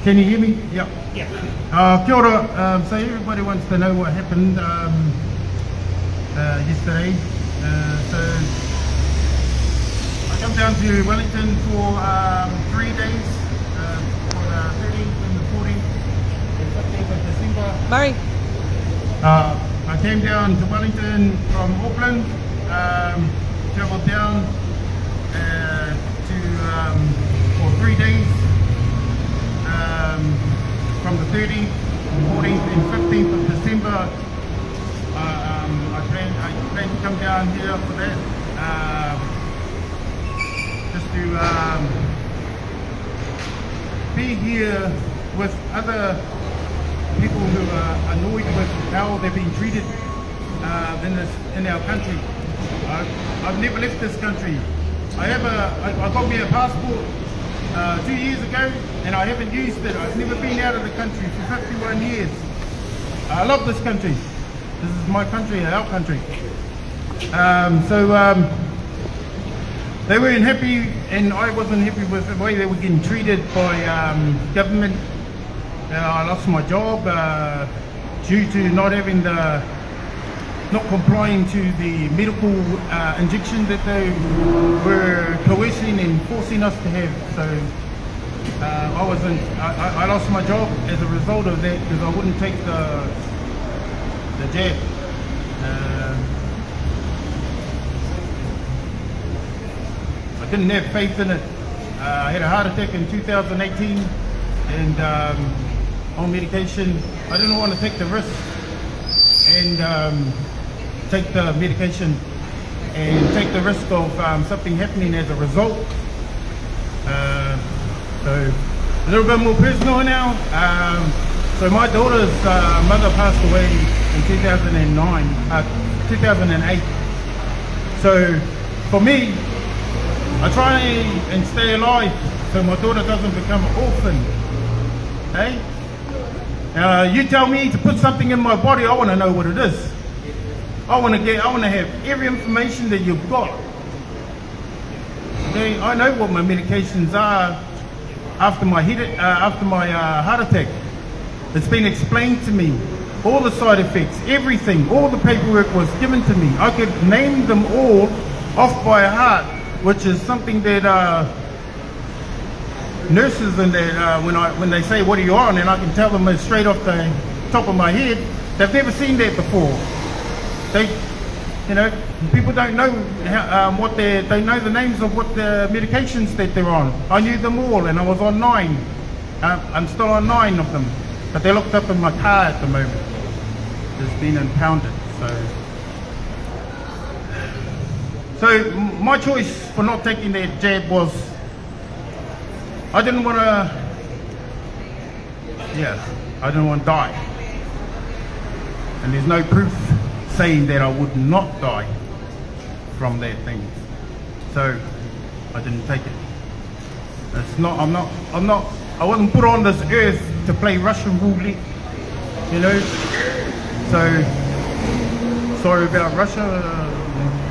Can you hear me? Yeah. Yeah. Kia ora. So everybody wants to know what happened yesterday. So I come down to Wellington for 3 days, for the 13th and the 14th and 15th of December. Murray. I came down to Wellington from Auckland, travelled down for 3 days, from the 13th, 14th and 15th of December. I plan to come down here for that, just to be here with other people who are annoyed with how they've been treated in our country. I've never left this country. I got me a passport 2 years ago, and I haven't used it. I've never been out of the country for 51 years. I love this country. This is my country, our country. They weren't happy, and I wasn't happy with the way they were getting treated by government. I lost my job due to not complying to the medical injection that they were coercing and forcing us to have. So I lost my job as a result of that, because I wouldn't take the jab. I didn't have faith in it. I had a heart attack in 2018, and on medication. I didn't want to take the risk and take the medication and take the risk of something happening as a result. So a little bit more personal now. So my daughter's mother passed away in 2008. So for me, I try and stay alive so my daughter doesn't become an orphan. Hey? You tell me to put something in my body, I want to know what it is. I want to have every information that you've got. Okay, I know what my medications are after my heart attack. It's been explained to me, all the side effects, everything, all the paperwork was given to me. I could name them all off by heart, which is something that nurses and that when they say what are you on, and I can tell them straight off the top of my head, they've never seen that before. People don't know they know the names of what the medications that they're on. I knew them all, and I was on 9. I'm still on 9 of them, but they're locked up in my car at the moment. It's been impounded. So my choice for not taking that jab was, I didn't want to die. And there's no proof saying that I would not die from that thing. So I didn't take it. I wasn't put on this earth to play Russian roulette, So sorry about Russia,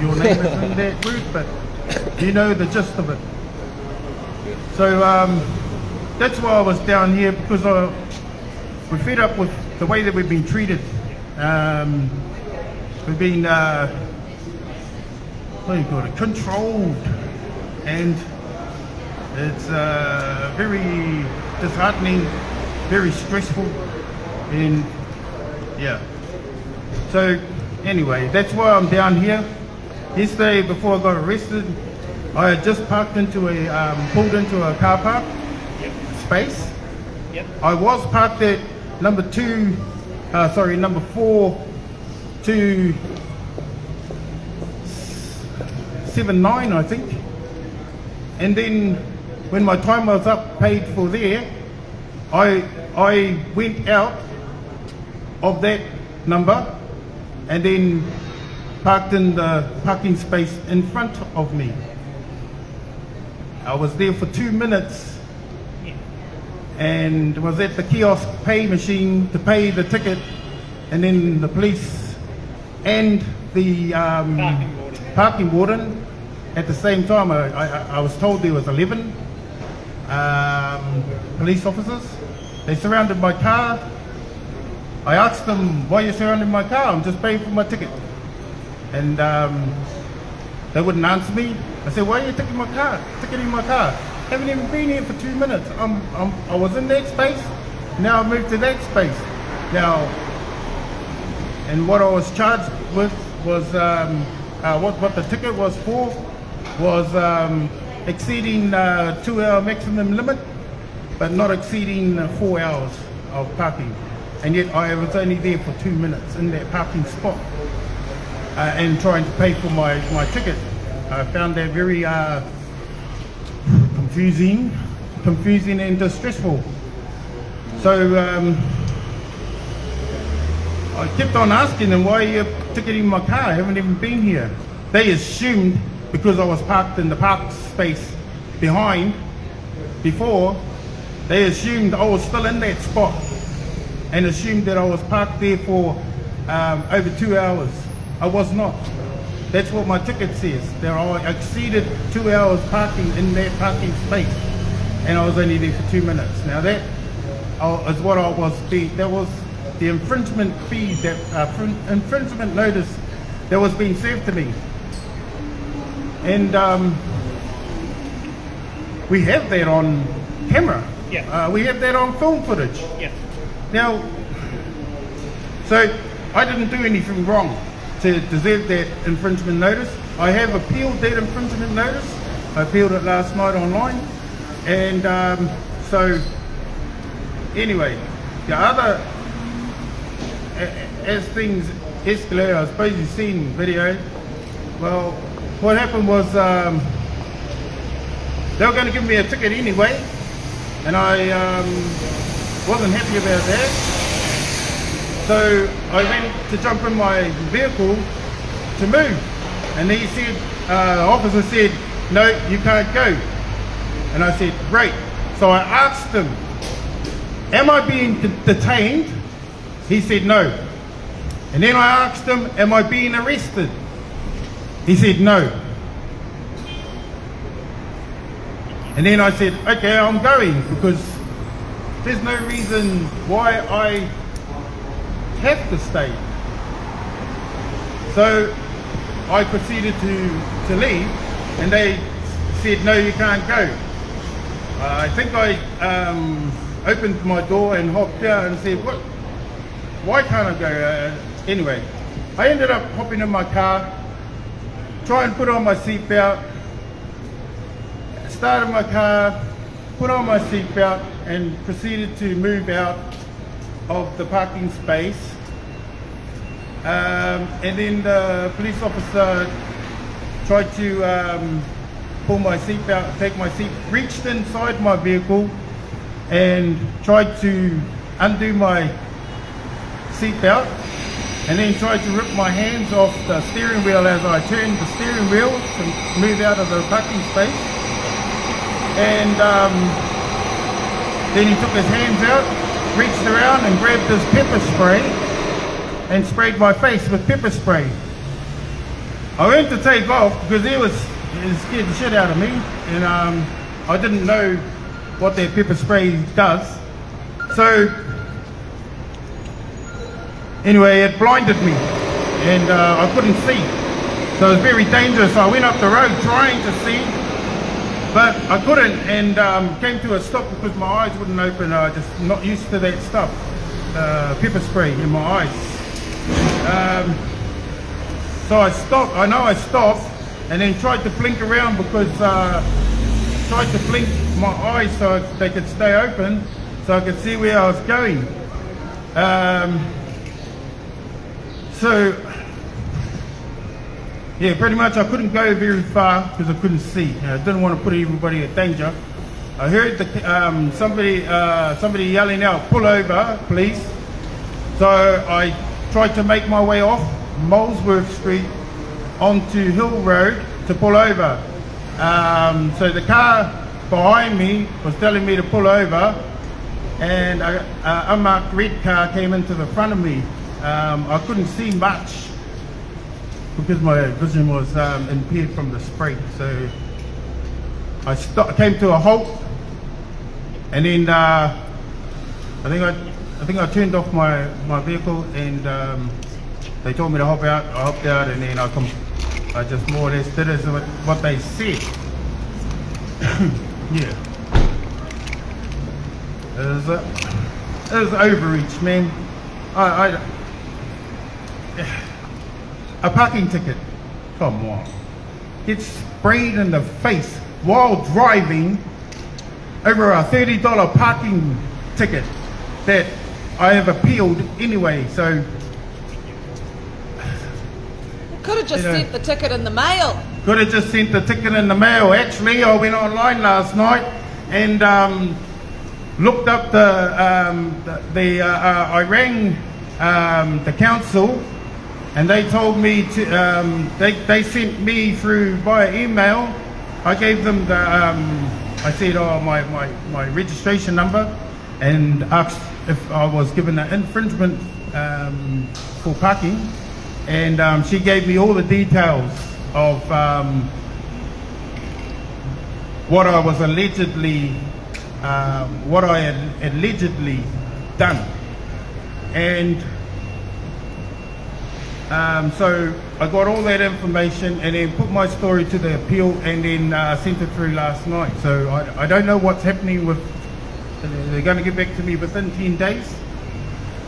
your name is in that group, but you know the gist of it. So that's why I was down here, because we're fed up with the way that we've been treated. We've been, controlled, and it's very disheartening, very stressful, and yeah. So anyway, that's why I'm down here. Yesterday, before I got arrested, I had just pulled into a car park space. Yep. I was parked at number 4279, I think. And then when my time was up, paid for there, I went out of that number and then parked in the parking space in front of me. I was there for 2 minutes and was at the kiosk pay machine to pay the ticket, and then the police and the parking warden at the same time. I was told there was 11 police officers. They surrounded my car. I asked them, why are you surrounding my car? I'm just paying for my ticket. And they wouldn't answer me. I said, why are you ticketing my car? Haven't even been here for 2 minutes. I was in that space, now I moved to that space. Now, and what I was charged with was, what the ticket was for was exceeding 2 hour maximum limit, but not exceeding 4 hours of parking. And yet I was only there for 2 minutes in that parking spot and trying to pay for my ticket. I found that very confusing and distressful. So I kept on asking them, why are you ticketing my car? I haven't even been here. They assumed because I was parked in the park space behind before, they assumed I was still in that spot and assumed that I was parked there for over 2 hours. I was not. That's what my ticket says. That I exceeded 2 hours parking in that parking space, and I was only there for 2 minutes. Now that is what I was being. That was the infringement fee, that infringement notice that was being served to me, and we have that on camera. Yeah. We have that on film footage. Yeah. Now, so I didn't do anything wrong to deserve that infringement notice. I have appealed that infringement notice. I appealed it last night online. And so, anyway, the other, as things escalate, I suppose you've seen video. Well, what happened was they were going to give me a ticket anyway, and I wasn't happy about that. So I went to jump in my vehicle to move, and he said, officer said, no, you can't go. And I said, great. So I asked him, am I being detained? He said, no. And then I asked him, am I being arrested? He said, no. And then I said, okay, I'm going, because there's no reason why I have to stay. So I proceeded to leave, and they said, no, you can't go. I think I opened my door and hopped out and said, what? Why can't I go? Anyway, I ended up hopping in my car, trying to put on my seatbelt, started my car, put on my seatbelt, and proceeded to move out of the parking space. And then the police officer tried to pull my seatbelt, take my seat, reached inside my vehicle and tried to undo my seatbelt, and then tried to rip my hands off the steering wheel as I turned the steering wheel to move out of the parking space. And then he took his hands out, reached around and grabbed his pepper spray and sprayed my face with pepper spray. I went to take off because he scared the shit out of me, and I didn't know what that pepper spray does. So anyway, it blinded me, and I couldn't see. So it was very dangerous. I went up the road trying to see, but I couldn't, and came to a stop because my eyes wouldn't open. I was just not used to that stuff, pepper spray in my eyes. So I stopped. I know I stopped, and then tried to blink around because tried to blink my eyes so they could stay open, so I could see where I was going. So yeah, pretty much I couldn't go very far because I couldn't see. I didn't want to put everybody in danger. I heard somebody yelling out, "Pull over, please!" So I tried to make my way off Molesworth Street onto Hill Road to pull over. So the car behind me was telling me to pull over, and an unmarked red car came into the front of me. I couldn't see much because my vision was impaired from the spray. So I came to a halt, And then I think I turned off my vehicle, and they told me to hop out. I hopped out, and then I just more or less did as what they said. Yeah. It was overreach, man. A parking ticket. Come on. Get sprayed in the face while driving over a $30 parking ticket that I have appealed anyway. So could have just sent the ticket in the mail. Could have just sent the ticket in the mail. Actually, I went online last night and looked up I rang the council, and they told me to they sent me through via email. I gave them the I said my registration number and asked if I was given an infringement for parking, and she gave me all the details of what I was allegedly what I had allegedly done. And so I got all that information and then put my story to the appeal, and then sent it through last night. So I don't know what's happening with, they're going to get back to me within 10 days.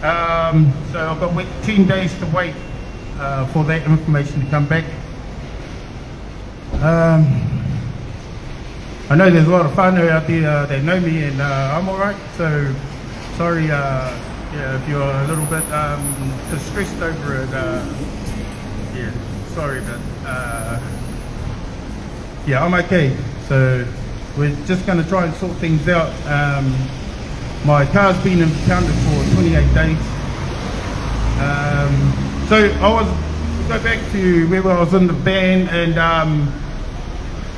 So I've got 10 days to wait for that information to come back. I know there's a lot of whānau out there that know me, and I'm alright, so sorry if you're a little bit distressed over it. Yeah, sorry, but yeah, I'm okay. So we're just going to try and sort things out. My car's been impounded for 28 days. So go back to where I was in the van, and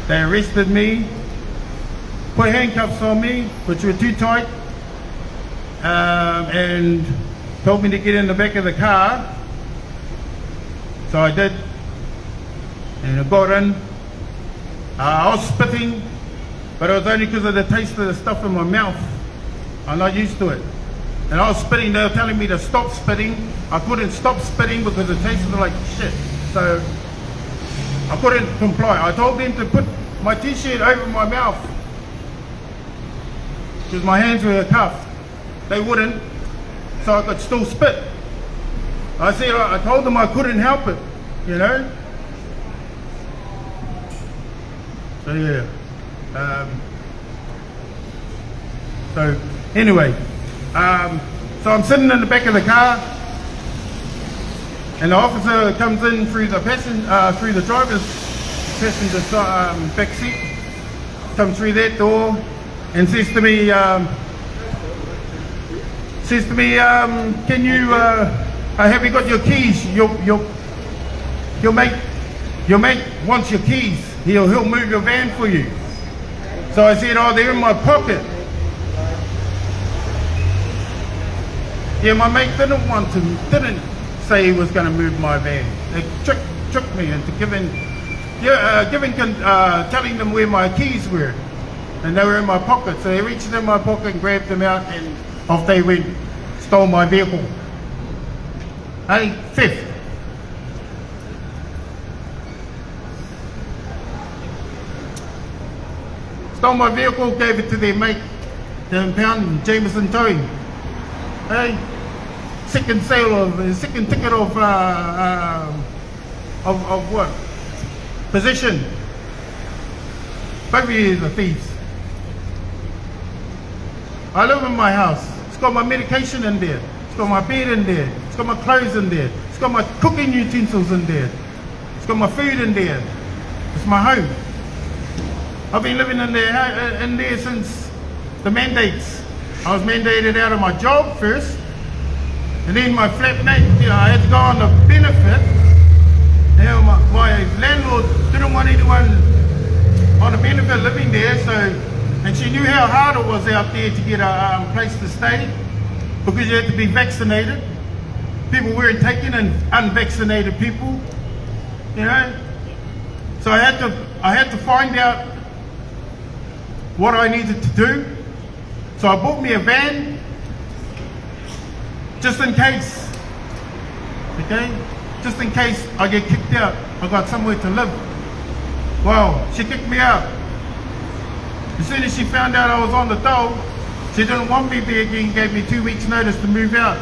they arrested me, put handcuffs on me, which were too tight, and told me to get in the back of the car. So I did, and I got in. I was spitting, but it was only because of the taste of the stuff in my mouth. I'm not used to it. And I was spitting. They were telling me to stop spitting. I couldn't stop spitting because it tasted like shit. So I couldn't comply. I told them to put my t-shirt over my mouth because my hands were cuffed. They wouldn't, so I could still spit. I told them I couldn't help it, you know. So yeah. So anyway, so I'm sitting in the back of the car, and the officer comes in through the through the driver's passenger back seat, comes through that door, and says to me, can you, have you got your keys? Your mate wants your keys. He'll move your van for you. So I said, oh, they're in my pocket. Yeah, my mate didn't say he was going to move my van. They tricked me into telling them where my keys were, and they were in my pocket. So they reached in my pocket and grabbed them out, and off they went, stole my vehicle. Hey, theft. Stole my vehicle, gave it to their mate, the impound Jameson Towing. Hey, second ticket of what? Possession. Both of you are thieves. I live in my house. It's got my medication in there. It's got my bed in there. It's got my clothes in there. It's got my cooking utensils in there. It's got my food in there. It's my home. I've been living in there since the mandates. I was mandated out of my job first, and then my flatmate, I had to go on the benefit. My landlord didn't want anyone on the benefit living there, and she knew how hard it was out there to get a place to stay because you had to be vaccinated. People weren't taking in unvaccinated people, you know. So I had to find out what I needed to do So I bought me a van just in case. Okay? Just in case I get kicked out, I got somewhere to live. Well, she kicked me out. As soon as she found out I was on the dole, she didn't want me there again, gave me 2 weeks notice to move out.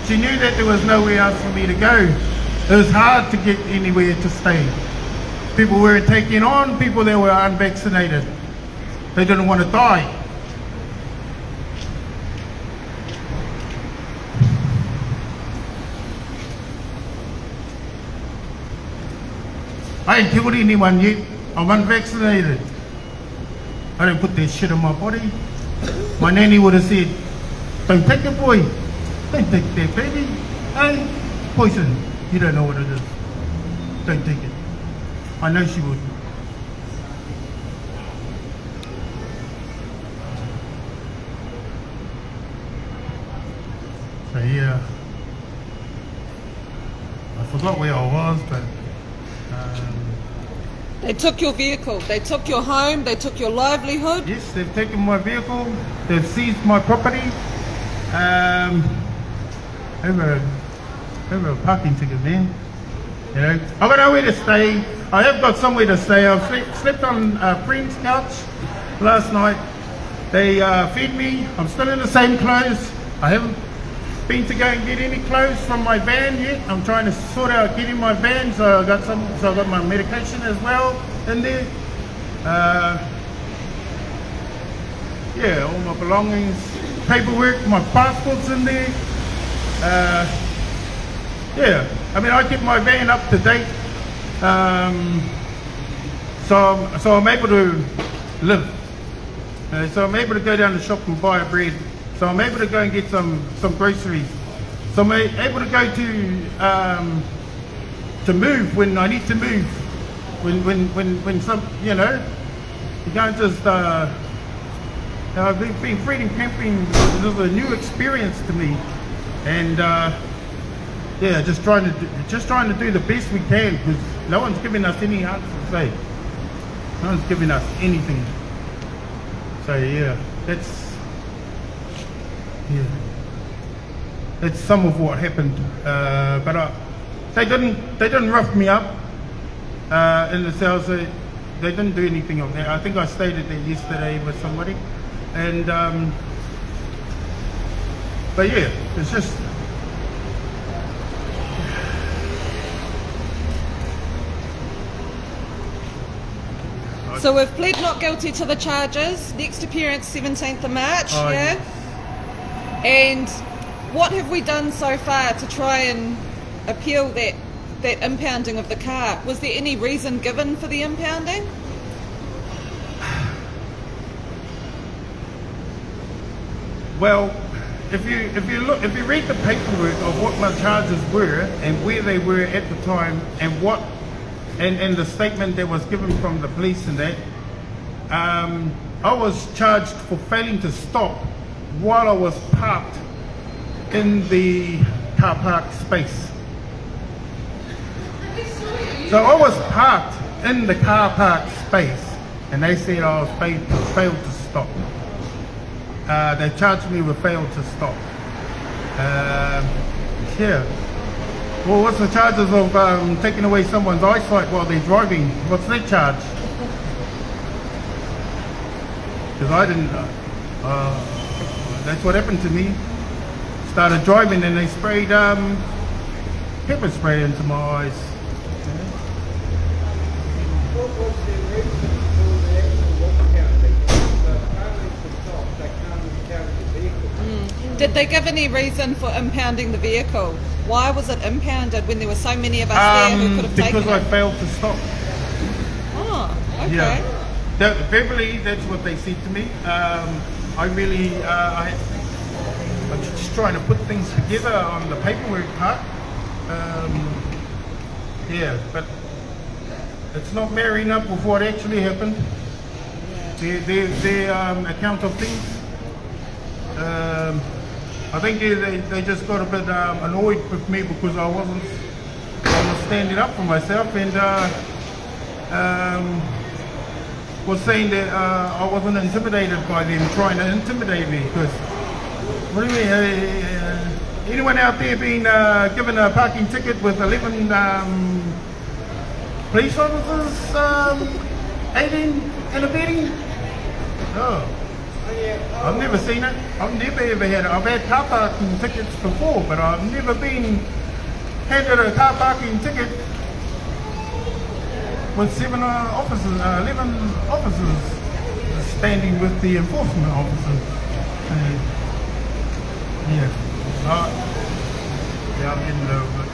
She knew that there was nowhere else for me to go. It was hard to get anywhere to stay. People weren't taking on people that were unvaccinated. They didn't want to die. I ain't killed anyone yet. I'm unvaccinated. I didn't put that shit in my body. My nanny would have said, don't take it, boy. Don't take that, baby. Hey, poison. You don't know what it is. Don't take it. I know she would. So yeah. I forgot where I was, but They took your vehicle, they took your home, they took your livelihood. yes, they've taken my vehicle, they've seized my property, over a parking ticket, man. You know, I've got nowhere to stay. I have got somewhere to stay. I've slept on a friend's couch last night. They fed me. I'm still in the same clothes. I haven't been to go and get any clothes from my van yet. I'm trying to sort out getting my van, so I got my medication as well in there. Yeah, all my belongings, paperwork, my passport's in there. Yeah, I mean I keep my van up to date, so I'm able to live. So I'm able to go down the shop and buy a bread. So I'm able to go and get some groceries. So I'm able to go to move when I need to move. When some, you know, you can't just, I've been freedom camping. This is a new experience to me. And yeah, just trying to do the best we can, because no one's giving us any answer to say. No one's giving us anything. So yeah, that's some of what happened. But they didn't rough me up in the cells. They didn't do anything of that. I think I stated that yesterday with somebody, and but yeah, it's just. So we've pled not guilty to the charges. Next appearance 17th of March, Oh, yeah? And what have we done so far to try and appeal that impounding of the car? Was there any reason given for the impounding? Well, if you read the paperwork of what my charges were and where they were at the time and what and the statement that was given from the police and that, I was charged for failing to stop while I was parked in the car park space. So I was parked in the car park space, and they said I was failed to stop. They charged me with failed to stop. Yeah. Well, what's the charges of taking away someone's eyesight while they're driving? What's that charge? Because I didn't. That's what happened to me. Started driving and they sprayed pepper spray into my eyes. What was the reason for the actual walk counting? The only to stop, they can't impound the vehicle. Did they give any reason for impounding the vehicle? Why was it impounded when there were so many of us there who could have taken because I it? failed to stop. Oh, okay. Yeah. Verbally, that's what they said to me. I'm just trying to put things together on the paperwork part. Yeah, but it's not marrying up with what actually happened. Their account of things. I think they just got a bit annoyed with me because I was standing up for myself, and was saying that I wasn't intimidated by them trying to intimidate me. Because what do you mean? Anyone out there been given a parking ticket with 11 police officers 18 and abetting? No. I've never seen it. I've never ever had it. I've had car parking tickets before, but I've never been handed a car parking ticket with 11 officers standing with the enforcement officers. Yeah. Yeah, I'm getting a little bit.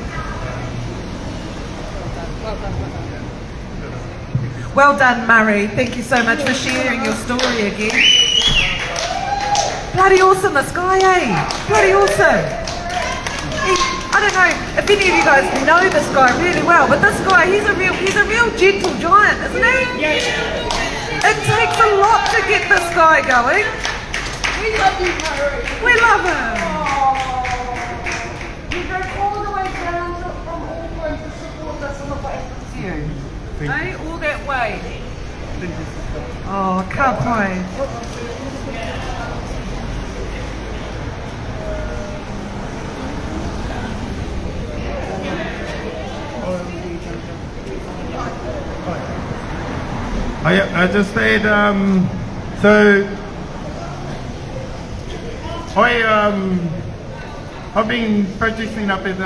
Well done, Murray. Thank you so much for sharing your story again. Bloody awesome, this guy, eh? Bloody awesome. I don't know if any of you guys know this guy really well, but this guy, he's a real gentle giant, isn't he? Yes. It takes a lot to get this guy going. We love you, Murray. We love him. You drove all the way down from Auckland to support us on the way to you. Hey, all that way. Oh, can't wait. I just said, so I've been protesting up at,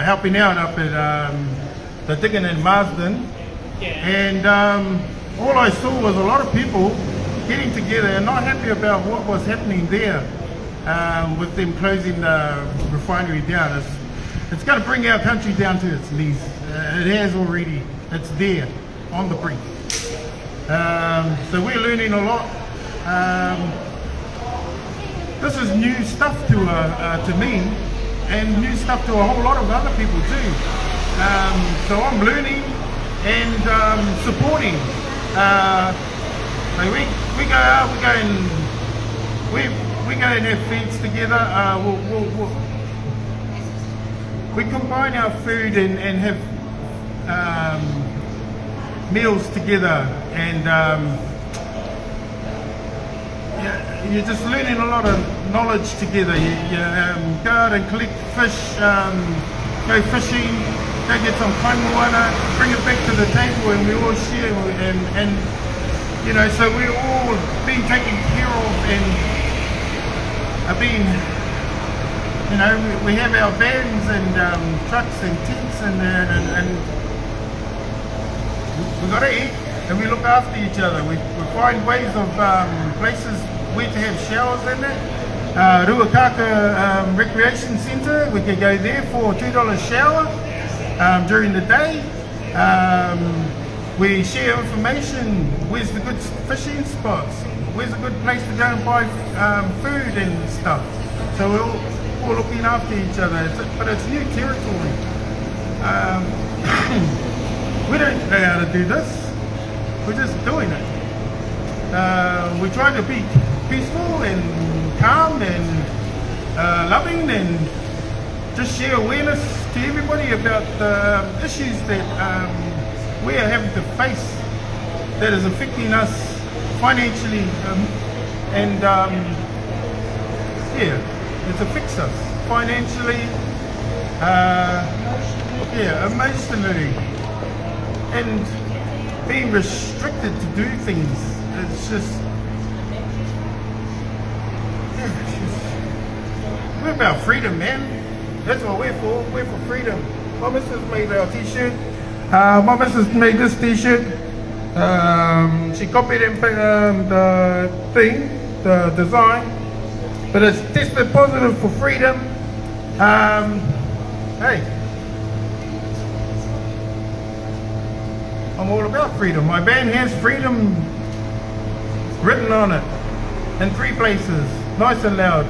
helping out up at the Diggin in Marsden, and all I saw was a lot of people getting together and not happy about what was happening there with them closing the refinery down. It's going to bring our country down to its knees. It has already. It's there on the brink. So we're learning a lot. This is new stuff to me, and new stuff to a whole lot of other people too. So I'm learning and supporting. So we go out, we go and have feeds together. We combine our food and have meals together, and you're just learning a lot of knowledge together. You go out and collect fish, go fishing, go get some kaimoana, bring it back to the table, and we all share. And you know, so we're all being taken care of, and are being, you know, we have our vans and trucks and tents, and we got to eat, and we look after each other. We find ways of places where to have showers in it. Ruakaka Recreation Centre, we could go there for a $2 shower during the day. We share information. Where's the good fishing spots? Where's a good place to go and buy food and stuff? So we're all looking after each other, but it's new territory. We don't know how to do this. We're just doing it. We try to be peaceful and calm and loving, and just share awareness to everybody about the issues that we are having to face that is affecting us financially, and yeah, it affects us financially, emotionally, and being restricted to do things. It's just, we're about freedom, man. That's what we're for. We're for freedom. My missus made our t-shirt. My missus made this t-shirt. She copied the thing, the design, but it's tested positive for freedom. Hey, I'm all about freedom. My band has freedom written on it in 3 places, nice and loud.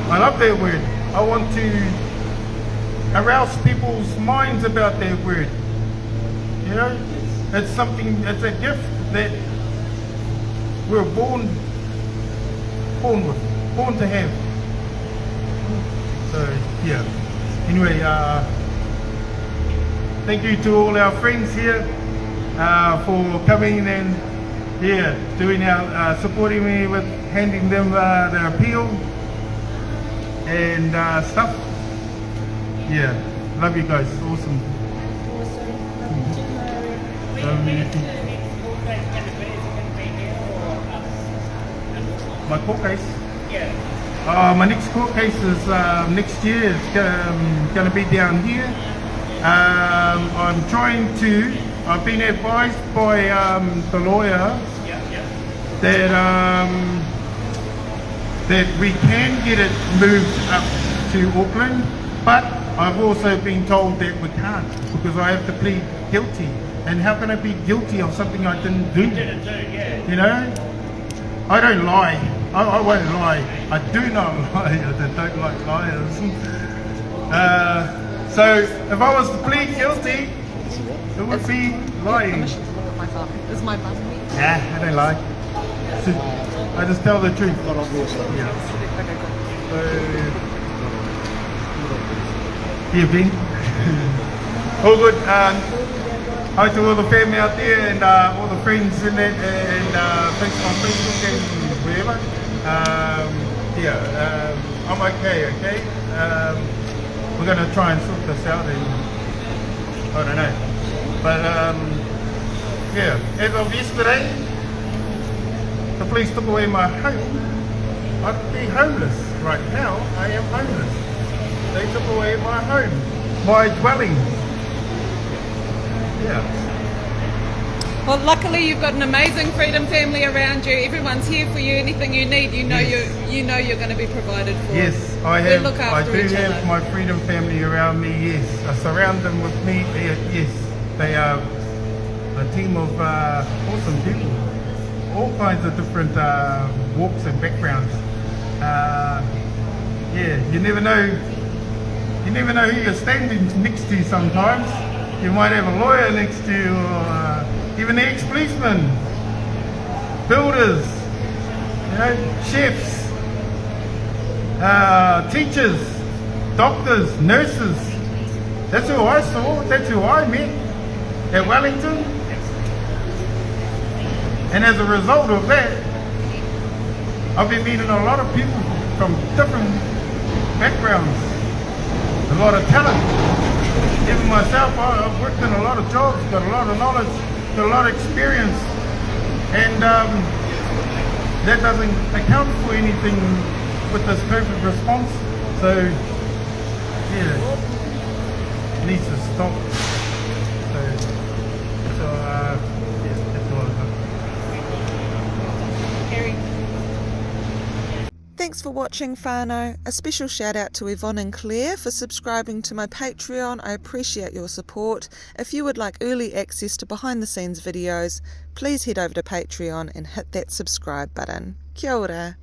I love that word. I want to arouse people's minds about that word. You know, it's something, it's a gift that we're born with, born to have. So yeah. Anyway, thank you to all our friends here for coming and doing our supporting me with handing them their appeal and stuff. Yeah, love you guys. Awesome. My court case? My next court case is next year. It's going to be down here. I'm trying to, I've been advised by the lawyer that we can get it moved up to Auckland, but I've also been told that we can't because I have to plead guilty. And how can I be guilty of something I didn't do? You know? I don't lie. I won't lie. I do not lie. I don't like liars. So if I was to plead guilty, it would be lying. Permission to look at my phone. Is my button me? Nah, I don't lie. I just tell the truth. Yeah. Here, Ben. All good. Hi to all the family out there and all the friends in it, and thanks on Facebook and wherever. I'm okay. We're going to try and sort this out, and I don't know. But as of yesterday, the police took away my home. I'd be homeless right now. I am homeless. They took away my home, my dwelling. Yeah. Well, luckily you've got an amazing Freedom family around you. Everyone's here for you. Anything you need, you know you're going to be provided for. Yes, I have. We look after I do each have other. my Freedom family around me. Yes, I surround them with me. Yes, they are a team of awesome people, all kinds of different walks and backgrounds. You never know. You never know who you're standing next to. Sometimes you might have a lawyer next to you, or even the ex-policeman, builders, chefs, teachers, doctors, nurses. That's who I saw. That's who I met at Wellington. And as a result of that, I've been meeting a lot of people from different backgrounds, a lot of talent. Even myself, I've worked in a lot of jobs, got a lot of knowledge, got a lot of experience, and that doesn't account for anything with this COVID response. So, it needs to stop. So that's all I've got. Thanks for watching, whānau. A special shout out to Yvonne and Claire for subscribing to my Patreon. I appreciate your support. If you would like early access to behind the scenes videos, please head over to Patreon and hit that subscribe button. Kia ora.